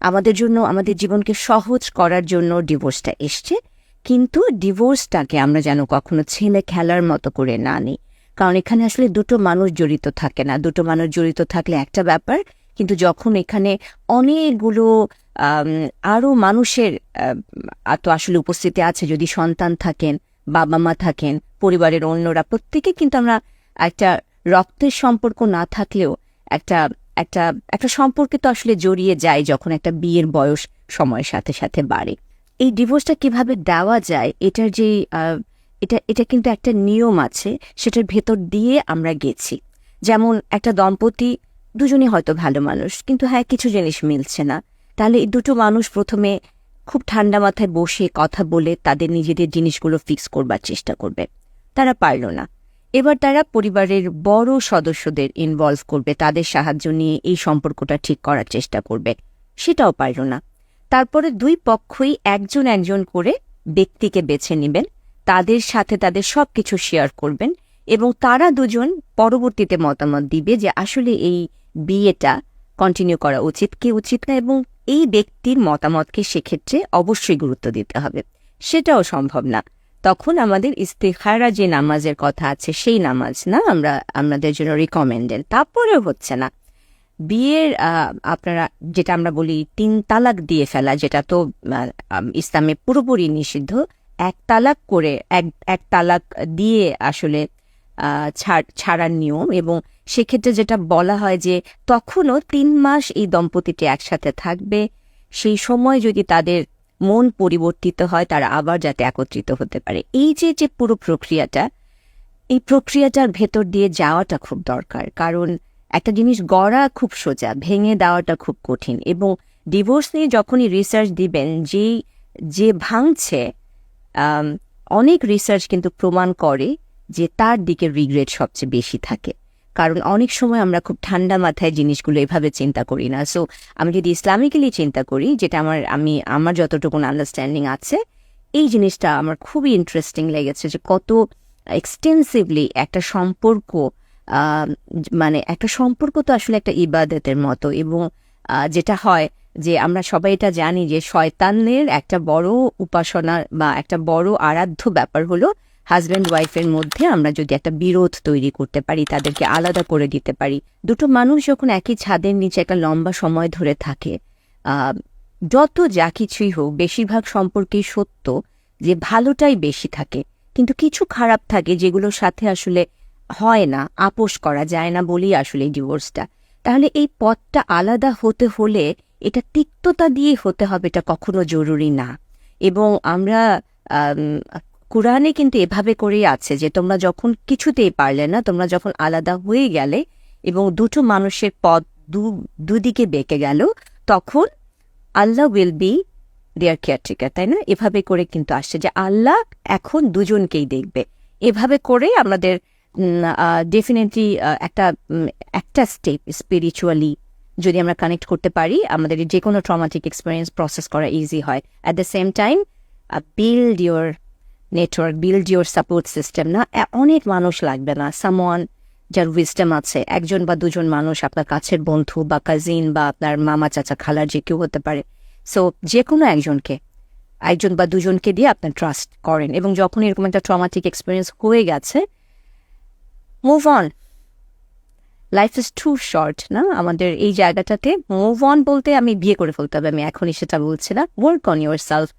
আমাদের জন্য আমাদের জীবনকে সহজ করার জন্য ডিভোর্সটা এসছে, কিন্তু ডিভোর্সটাকে আমরা যেন কখনো ছেলে খেলার মতো করে না নিই। কারণ এখানে আসলে দুটো মানুষ জড়িত থাকে না। দুটো মানুষ জড়িত থাকলে একটা ব্যাপার, কিন্তু যখন এখানে অনেকগুলো আরও মানুষের তো আসলে উপস্থিতি আছে, যদি সন্তান থাকেন, বাবা মা থাকেন, পরিবারের অন্যরা, প্রত্যেকে কিন্তু আমরা একটা রক্তের সম্পর্ক না থাকলেও একটা একটা একটা সম্পর্কে তো আসলে জড়িয়ে যায় যখন একটা বিয়ের বয়স সময়ের সাথে সাথে বাড়ে। এই ডিভোর্সটা কিভাবে দেওয়া যায়, এটার যে এটা কিন্তু একটা নিয়ম আছে, সেটার ভেতর দিয়ে আমরা গেছি। যেমন একটা দম্পতি দুজনই হয়তো ভালো মানুষ, কিন্তু হ্যাঁ কিছু জিনিস মিলছে না, তাহলে এই দুটো মানুষ প্রথমে খুব ঠান্ডা মাথায় বসে কথা বলে তাদের নিজেদের জিনিসগুলো ফিক্স করবার চেষ্টা করবে। তারা পারল না, এবার তারা পরিবারের বড় সদস্যদের ইনভলভ করবে, তাদের সাহায্য নিয়ে এই সম্পর্কটা ঠিক করার চেষ্টা করবে, সেটাও পারল না। তারপরে দুই পক্ষই একজন একজন করে ব্যক্তিকে বেছে নেবেন, তাদের সাথে তাদের সব কিছু শেয়ার করবেন, এবং তারা দুজন পরবর্তীতে মতামত দিবে যে আসলে এই বিয়েটা কন্টিনিউ করা উচিত কি উচিত না, এবং এই ব্যক্তির মতামতকে সেক্ষেত্রে অবশ্যই গুরুত্ব দিতে হবে। সেটাও সম্ভব না, তখন আমাদের ইস্তিখারা যে নামাজের কথা আছে সেই নামাজ না আমাদের জন্য রিকমেন্ডেড। তারপরেও হচ্ছে না। বিয়ের আপনারা যেটা আমরা বলি 3 তালাক দিয়ে ফেলা, যেটা তো ইসলামে পুরোপুরি নিষিদ্ধ। এক তালাক করে এক তালাক দিয়ে আসলে ছাড়ার নিয়ম, এবং সেক্ষেত্রে যেটা বলা হয় যে তখনও 3 মাস এই দম্পতিটি একসাথে থাকবে, সেই সময় যদি তাদের মন পরিবর্তিত হয় তারা আবার যাতে একত্রিত হতে পারে। এই যে পুরো প্রক্রিয়াটা, এই প্রক্রিয়াটার ভেতর দিয়ে যাওয়াটা খুব দরকার, কারণ একটা জিনিস গড়া খুব সোজা, ভেঙে দেওয়াটা খুব কঠিন। এবং ডিভোর্স নিয়ে যখনই রিসার্চ দিবেন, যে ভাঙছে, অনেক রিসার্চ কিন্তু প্রমাণ করে যে তার দিকে রিগ্রেট সবচেয়ে বেশি থাকে, কারণ অনেক সময় আমরা খুব ঠান্ডা মাথায় জিনিসগুলো এভাবে চিন্তা করি না। সো আমি যদি ইসলামিক্যালি চিন্তা করি, যেটা আমার যতটুকু আন্ডারস্ট্যান্ডিং আছে, এই জিনিসটা আমার খুবই ইন্টারেস্টিং লেগেছে যে কত এক্সটেন্সিভলি একটা সম্পর্ক, মানে একটা সম্পর্ক তো আসলে একটা ইবাদতের মতো। এবং যেটা হয় যে আমরা সবাই এটা জানি যে শয়তানের একটা বড় উপাসনা বা একটা বড় আরাধ্য ব্যাপার হলো হাজব্যান্ড ওয়াইফের মধ্যে আমরা যদি একটা বিরোধ তৈরি করতে পারি, তাদেরকে আলাদা করে দিতে পারি। দুটো মানুষ যখন একই ছাদের নিচে একটা লম্বা সময় ধরে থাকে, যত যা কিছুই হোক, বেশিরভাগ সম্পর্কেই সত্য যে ভালোটাই বেশি থাকে, কিন্তু কিছু খারাপ থাকে যেগুলোর সাথে আসলে হয় না, আপোষ করা যায় না বলেই আসলে ডিভোর্সটা। তাহলে এই পথটা আলাদা হতে হলে এটা তিক্ততা দিয়ে হতে হবে, এটা কখনো জরুরি না। এবং আমরা কুরআনে কিন্তু এভাবে করেই আছে যে তোমরা যখন কিছুতেই পারলে না, তোমরা যখন আলাদা হয়ে গেলে এবং দুটো মানুষের পথ দুদিকে বেঁকে গেল, তখন আল্লাহ উইল বি দেয়ার কেয়ারটেকার, তাই না? এভাবে করে কিন্তু আসছে যে আল্লাহ এখন দুজনকেই দেখবে। এভাবে করে আমাদের ডেফিনেটলি একটা স্টেপ স্পিরিচুয়ালি যদি আমরা কানেক্ট করতে পারি, আমাদের যে কোনো ট্রমাটিক এক্সপিরিয়েন্স প্রসেস করা ইজি হয়। At the same time build your network, build your support system. না অনেক মানুষ লাগবে না, সামওয়ান যার উইজডম আছে, একজন বা দুজন মানুষ, আপনার কাছের বন্ধু বা কাজিন বা আপনার মামা চাচা খালার যে কেউ হতে পারে। সো যে কোনো একজন বা দুজনকে দিয়ে আপনার ট্রাস্ট করেন, এবং যখন এরকম একটা ট্রমাটিক এক্সপিরিয়েন্স হয়ে গেছে, move on. Life is too short, না? আমাদের এই জায়গাটাতে মুভ অন বলতে আমি বিয়ে করে ফেলতে হবে, আমি এখনই সেটা বলছি না। Work on your self,